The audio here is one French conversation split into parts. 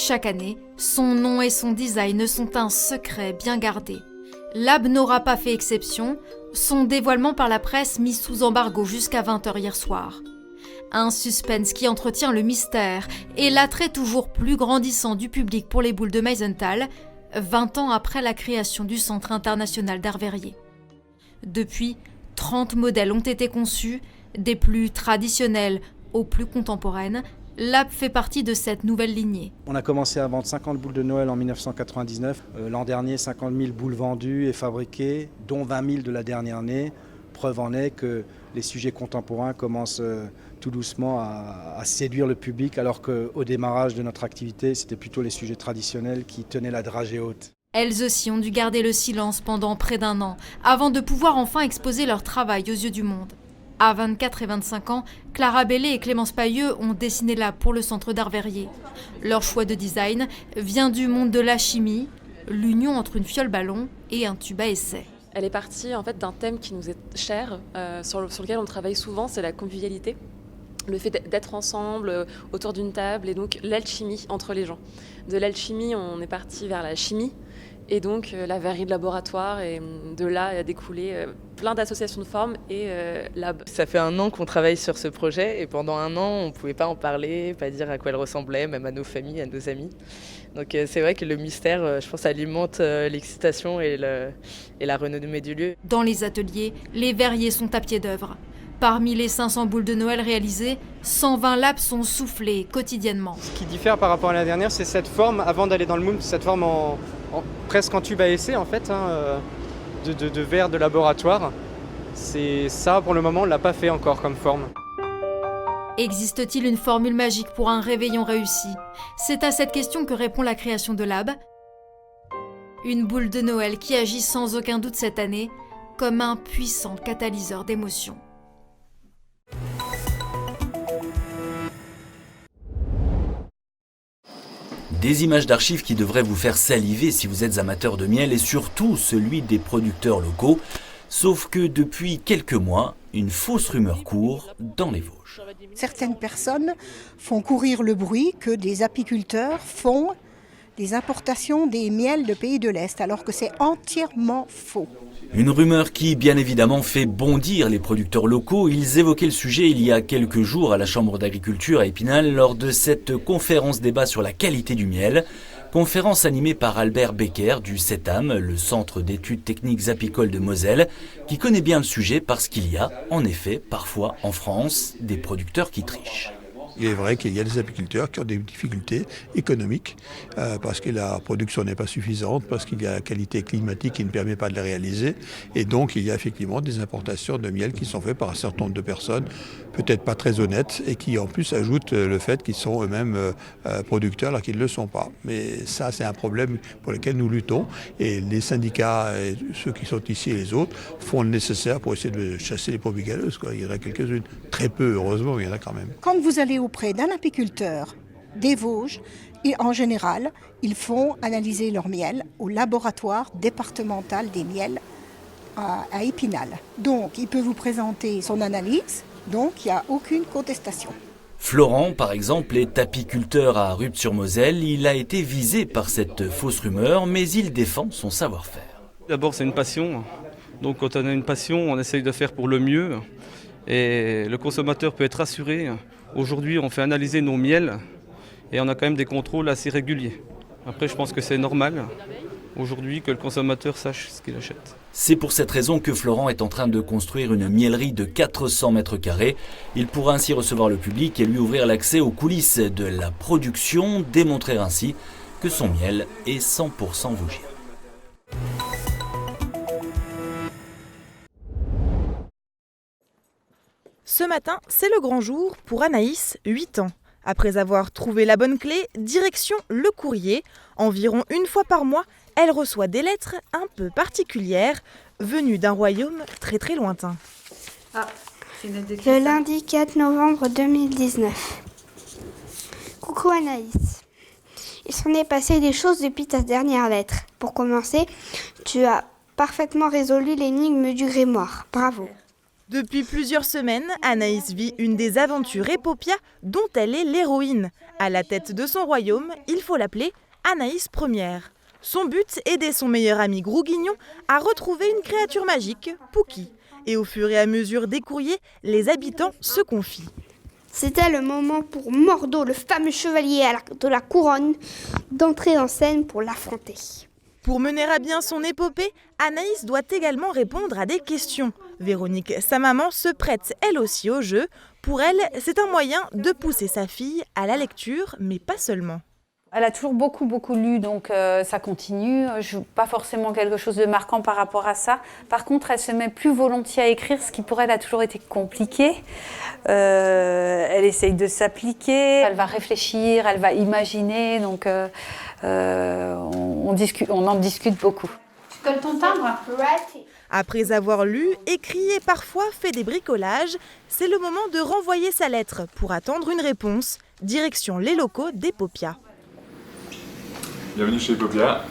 Chaque année, son nom et son design sont un secret bien gardé. Lab n'aura pas fait exception, son dévoilement par la presse mis sous embargo jusqu'à 20h hier soir. Un suspense qui entretient le mystère et l'attrait toujours plus grandissant du public pour les boules de Meisenthal, 20 ans après la création du Centre international d'art verrier. Depuis, 30 modèles ont été conçus, des plus traditionnels aux plus contemporaines. Lab fait partie de cette nouvelle lignée. On a commencé à vendre 50 boules de Noël en 1999. L'an dernier, 50 000 boules vendues et fabriquées, dont 20 000 de la dernière année. Preuve en est que les sujets contemporains commencent tout doucement à séduire le public, alors qu'au démarrage de notre activité, c'était plutôt les sujets traditionnels qui tenaient la dragée haute. Elles aussi ont dû garder le silence pendant près d'1 an, avant de pouvoir enfin exposer leur travail aux yeux du monde. À 24 et 25 ans, Clara Bellé et Clémence Pailleux ont dessiné Lab pour le Centre d'art verrier. Leur choix de design vient du monde de la chimie, l'union entre une fiole ballon et un tube à essai. Elle est partie en fait d'un thème qui nous est cher, sur lequel on travaille souvent, c'est la convivialité. Le fait d'être ensemble autour d'une table et donc l'alchimie entre les gens. De l'alchimie, on est parti vers la chimie et donc la verrerie de laboratoire, et de là a découlé plein d'associations de formes et Lab. Ça fait 1 an qu'on travaille sur ce projet et pendant 1 an, on ne pouvait pas en parler, pas dire à quoi elle ressemblait, même à nos familles, à nos amis. Donc c'est vrai que le mystère, je pense, alimente l'excitation et la renommée du lieu. Dans les ateliers, les verriers sont à pied d'œuvre. Parmi les 500 boules de Noël réalisées, 120 labs sont soufflés quotidiennement. Ce qui diffère par rapport à la dernière, c'est cette forme, avant d'aller dans le moule, cette forme presque en tube à essai en fait, de verre de laboratoire. C'est ça, pour le moment, on ne l'a pas fait encore comme forme. Existe-t-il une formule magique pour un réveillon réussi ? C'est à cette question que répond la création de Lab. Une boule de Noël qui agit sans aucun doute cette année comme un puissant catalyseur d'émotions. Des images d'archives qui devraient vous faire saliver si vous êtes amateur de miel et surtout celui des producteurs locaux. Sauf que depuis quelques mois, une fausse rumeur court dans les Vosges. Certaines personnes font courir le bruit que des apiculteurs font des importations des miels de pays de l'Est, alors que c'est entièrement faux. Une rumeur qui, bien évidemment, fait bondir les producteurs locaux. Ils évoquaient le sujet il y a quelques jours à la Chambre d'agriculture à Épinal lors de cette conférence débat sur la qualité du miel. Conférence animée par Albert Becker du CETAM, le Centre d'études techniques apicoles de Moselle, qui connaît bien le sujet parce qu'il y a, en effet, parfois en France, des producteurs qui trichent. Il est vrai qu'il y a des apiculteurs qui ont des difficultés économiques parce que la production n'est pas suffisante, parce qu'il y a la qualité climatique qui ne permet pas de la réaliser. Et donc il y a effectivement des importations de miel qui sont faites par un certain nombre de personnes, peut-être pas très honnêtes, et qui en plus ajoutent le fait qu'ils sont eux-mêmes producteurs alors qu'ils ne le sont pas. Mais ça, c'est un problème pour lequel nous luttons. Et les syndicats, et ceux qui sont ici et les autres, font le nécessaire pour essayer de chasser les brebis galeuses. Il y en a quelques-unes, très peu heureusement, mais il y en a quand même. Quand vous allez auprès d'un apiculteur des Vosges, en général, ils font analyser leur miel au laboratoire départemental des miels à Épinal. Donc, il peut vous présenter son analyse, donc il n'y a aucune contestation. Florent, par exemple, est apiculteur à Rupt-sur-Moselle. Il a été visé par cette fausse rumeur, mais il défend son savoir-faire. D'abord, c'est une passion. Donc, quand on a une passion, on essaye de faire pour le mieux. Et le consommateur peut être rassuré. Aujourd'hui, on fait analyser nos miels et on a quand même des contrôles assez réguliers. Après, je pense que c'est normal aujourd'hui que le consommateur sache ce qu'il achète. C'est pour cette raison que Florent est en train de construire une miellerie de 400 mètres carrés. Il pourra ainsi recevoir le public et lui ouvrir l'accès aux coulisses de la production, démontrer ainsi que son miel est 100% vosgien. Ce matin, c'est le grand jour pour Anaïs, 8 ans. Après avoir trouvé la bonne clé, direction le courrier. Environ 1 fois par mois, elle reçoit des lettres un peu particulières, venues d'un royaume très très lointain. Le lundi 4 novembre 2019. Coucou Anaïs. Il s'en est passé des choses depuis ta dernière lettre. Pour commencer, tu as parfaitement résolu l'énigme du grimoire. Bravo. Depuis plusieurs semaines, Anaïs vit une des aventures Epopia dont elle est l'héroïne. À la tête de son royaume, il faut l'appeler Anaïs Première. Son but, aider son meilleur ami Grouguignon à retrouver une créature magique, Pouki. Et au fur et à mesure des courriers, les habitants se confient. C'était le moment pour Mordo, le fameux chevalier de la couronne, d'entrer en scène pour l'affronter. Pour mener à bien son épopée, Anaïs doit également répondre à des questions. Véronique, sa maman, se prête elle aussi au jeu. Pour elle, c'est un moyen de pousser sa fille à la lecture, mais pas seulement. Elle a toujours beaucoup lu, donc ça continue. Pas forcément quelque chose de marquant par rapport à ça. Par contre, elle se met plus volontiers à écrire, ce qui pour elle a toujours été compliqué. Elle essaye de s'appliquer, elle va réfléchir, elle va imaginer, donc on en discute beaucoup. Tu colles ton timbre ? Après avoir lu, écrit et parfois fait des bricolages, c'est le moment de renvoyer sa lettre pour attendre une réponse. Direction les locaux d'Epopia. Bienvenue chez Epopia.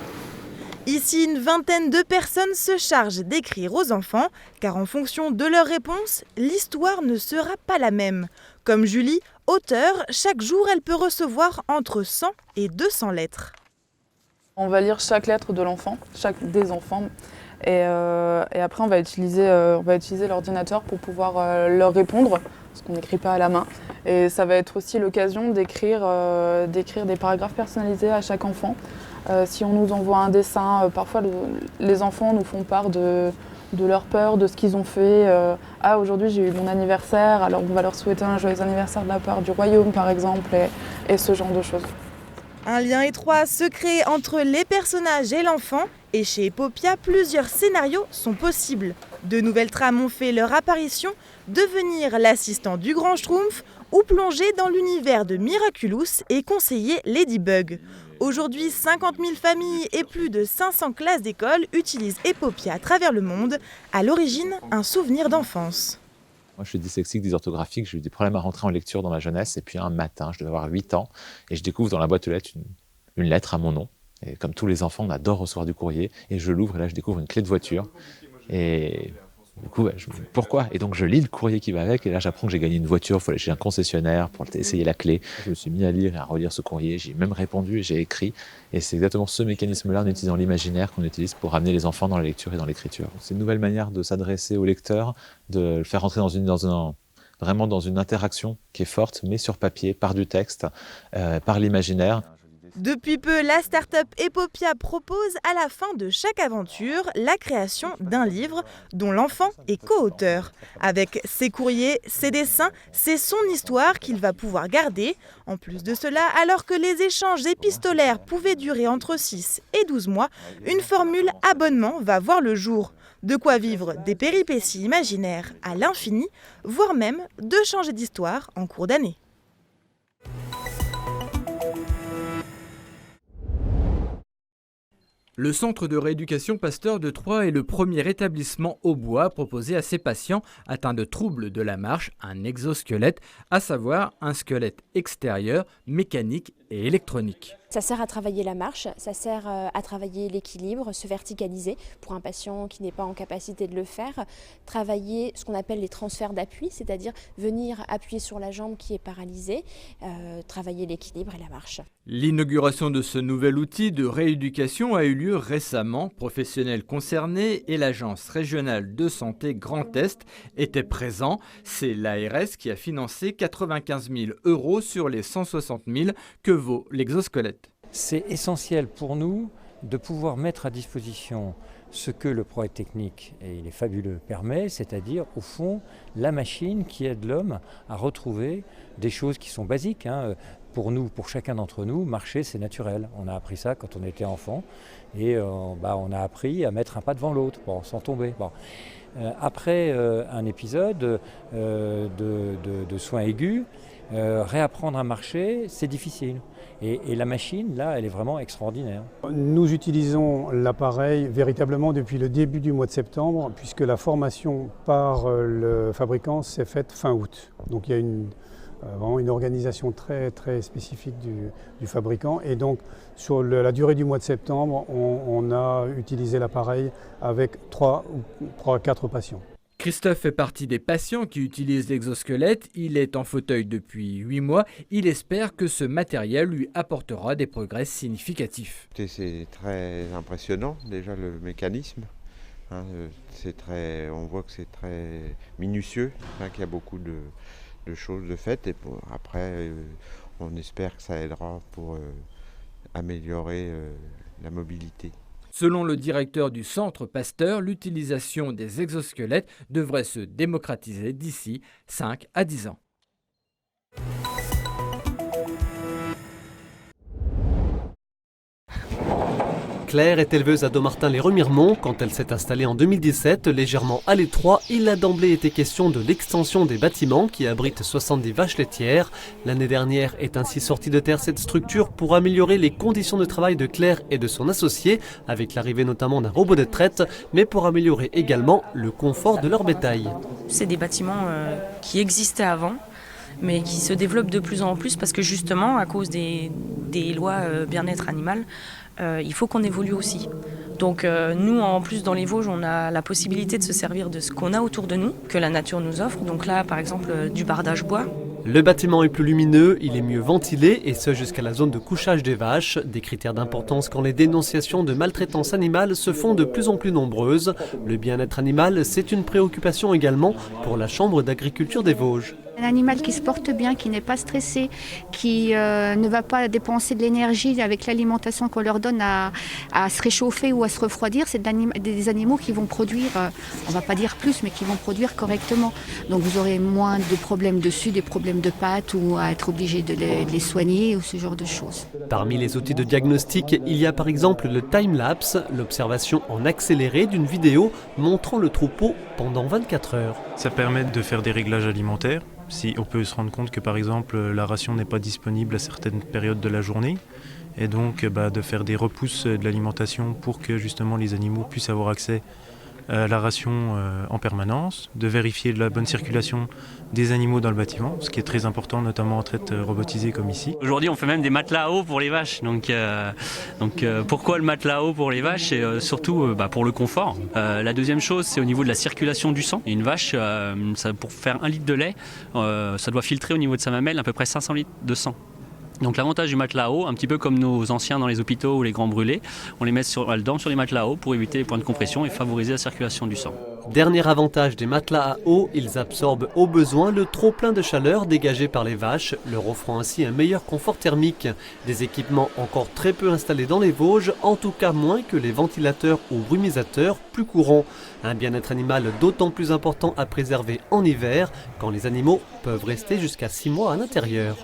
Ici, une vingtaine de personnes se chargent d'écrire aux enfants, car en fonction de leurs réponses, l'histoire ne sera pas la même. Comme Julie, auteure, chaque jour elle peut recevoir entre 100 et 200 lettres. On va lire chaque lettre de l'enfant, des enfants, et après on va utiliser l'ordinateur pour pouvoir leur répondre, parce qu'on n'écrit pas à la main. Et ça va être aussi l'occasion d'écrire des paragraphes personnalisés à chaque enfant. Si on nous envoie un dessin, parfois les enfants nous font part de leur peur, de ce qu'ils ont fait. Aujourd'hui j'ai eu mon anniversaire, alors on va leur souhaiter un joyeux anniversaire de la part du royaume par exemple, et ce genre de choses. Un lien étroit se crée entre les personnages et l'enfant, et chez Epopia, plusieurs scénarios sont possibles. De nouvelles trames ont fait leur apparition, devenir l'assistant du grand Schtroumpf ou plonger dans l'univers de Miraculous et conseiller Ladybug. Aujourd'hui, 50 000 familles et plus de 500 classes d'école utilisent Epopia à travers le monde. À l'origine, un souvenir d'enfance. Moi, je suis dyslexique, dysorthographique, j'ai eu des problèmes à rentrer en lecture dans ma jeunesse. Et puis un matin, je devais avoir 8 ans, et je découvre dans la boîte aux lettres une lettre à mon nom. Et comme tous les enfants, on adore recevoir du courrier. Et je l'ouvre, et là, je découvre une clé de voiture. Et du coup, pourquoi ? Et donc, je lis le courrier qui va avec, et là, j'apprends que j'ai gagné une voiture, il faut aller chez un concessionnaire pour essayer la clé. Je me suis mis à lire et à relire ce courrier, j'ai même répondu et j'ai écrit. Et c'est exactement ce mécanisme-là, en utilisant l'imaginaire, qu'on utilise pour amener les enfants dans la lecture et dans l'écriture. C'est une nouvelle manière de s'adresser au lecteur, de le faire entrer vraiment dans une interaction qui est forte, mais sur papier, par du texte, par l'imaginaire. Depuis peu, la start-up Epopia propose à la fin de chaque aventure la création d'un livre dont l'enfant est co-auteur. Avec ses courriers, ses dessins, c'est son histoire qu'il va pouvoir garder. En plus de cela, alors que les échanges épistolaires pouvaient durer entre 6 et 12 mois, une formule abonnement va voir le jour. De quoi vivre des péripéties imaginaires à l'infini, voire même de changer d'histoire en cours d'année. Le centre de rééducation Pasteur de Troyes est le premier établissement au bois proposé à ses patients atteints de troubles de la marche un exosquelette, à savoir un squelette extérieur, mécanique et électronique. Ça sert à travailler la marche, ça sert à travailler l'équilibre, se verticaliser pour un patient qui n'est pas en capacité de le faire, travailler ce qu'on appelle les transferts d'appui, c'est-à-dire venir appuyer sur la jambe qui est paralysée, travailler l'équilibre et la marche. L'inauguration de ce nouvel outil de rééducation a eu lieu récemment. Professionnels concernés et l'Agence régionale de santé Grand Est étaient présents. C'est l'ARS qui a financé 95 000 € sur les 160 000 que vaut l'exosquelette. C'est essentiel pour nous de pouvoir mettre à disposition ce que le progrès technique, et il est fabuleux, permet, c'est-à-dire au fond la machine qui aide l'homme à retrouver des choses qui sont basiques. Pour nous, pour chacun d'entre nous, marcher c'est naturel. On a appris ça quand on était enfant et on a appris à mettre un pas devant l'autre sans tomber. Après un épisode de soins aigus, réapprendre à marcher, c'est difficile. Et la machine, là, elle est vraiment extraordinaire. Nous utilisons l'appareil véritablement depuis le début du mois de septembre, puisque la formation par le fabricant s'est faite fin août. Donc il y a vraiment une organisation très, très spécifique du fabricant. Et donc sur la durée du mois de septembre, on a utilisé l'appareil avec 3 à 4 patients. Christophe fait partie des patients qui utilisent l'exosquelette. Il est en fauteuil depuis 8 mois. Il espère que ce matériel lui apportera des progrès significatifs. C'est très impressionnant, déjà le mécanisme. On voit que c'est très minutieux, qu'il y a beaucoup de choses de faites. Et après, on espère que ça aidera pour améliorer la mobilité. Selon le directeur du Centre Pasteur, l'utilisation des exosquelettes devrait se démocratiser d'ici 5 à 10 ans. Claire est éleveuse à Dommartin-les-Remiremont. Quand elle s'est installée en 2017, légèrement à l'étroit, il a d'emblée été question de l'extension des bâtiments qui abritent 70 vaches laitières. L'année dernière est ainsi sortie de terre cette structure pour améliorer les conditions de travail de Claire et de son associé, avec l'arrivée notamment d'un robot de traite, mais pour améliorer également le confort de leur bétail. C'est des bâtiments qui existaient avant, mais qui se développent de plus en plus parce que justement, à cause des lois bien-être animal, il faut qu'on évolue aussi. Donc nous, en plus, dans les Vosges, on a la possibilité de se servir de ce qu'on a autour de nous, que la nature nous offre. Donc là, par exemple, du bardage bois. Le bâtiment est plus lumineux, il est mieux ventilé, et ce jusqu'à la zone de couchage des vaches. Des critères d'importance quand les dénonciations de maltraitance animale se font de plus en plus nombreuses. Le bien-être animal, c'est une préoccupation également pour la Chambre d'agriculture des Vosges. Un animal qui se porte bien, qui n'est pas stressé, qui ne va pas dépenser de l'énergie avec l'alimentation qu'on leur donne à se réchauffer ou à se refroidir, c'est des animaux qui vont produire, on ne va pas dire plus, mais qui vont produire correctement. Donc vous aurez moins de problèmes dessus, des problèmes de pattes ou à être obligé de les soigner ou ce genre de choses. Parmi les outils de diagnostic, il y a par exemple le time-lapse, l'observation en accéléré d'une vidéo montrant le troupeau pendant 24 heures. Ça permet de faire des réglages alimentaires. Si on peut se rendre compte que par exemple la ration n'est pas disponible à certaines périodes de la journée et donc de faire des repousses de l'alimentation pour que justement les animaux puissent avoir accès à la ration en permanence, de vérifier la bonne circulation des animaux dans le bâtiment, ce qui est très important notamment en traite robotisée comme ici. Aujourd'hui on fait même des matelas à eau pour les vaches, donc pourquoi le matelas à eau pour les vaches? C'est surtout pour le confort. La deuxième chose c'est au niveau de la circulation du sang. Une vache, pour faire 1 litre de lait, ça doit filtrer au niveau de sa mamelle à peu près 500 litres de sang. Donc l'avantage du matelas à eau, un petit peu comme nos anciens dans les hôpitaux ou les grands brûlés, on les met sur les matelas à eau pour éviter les points de compression et favoriser la circulation du sang. Dernier avantage des matelas à eau, ils absorbent au besoin le trop-plein de chaleur dégagé par les vaches, leur offrant ainsi un meilleur confort thermique. Des équipements encore très peu installés dans les Vosges, en tout cas moins que les ventilateurs ou brumisateurs plus courants. Un bien-être animal d'autant plus important à préserver en hiver, quand les animaux peuvent rester jusqu'à 6 mois à l'intérieur.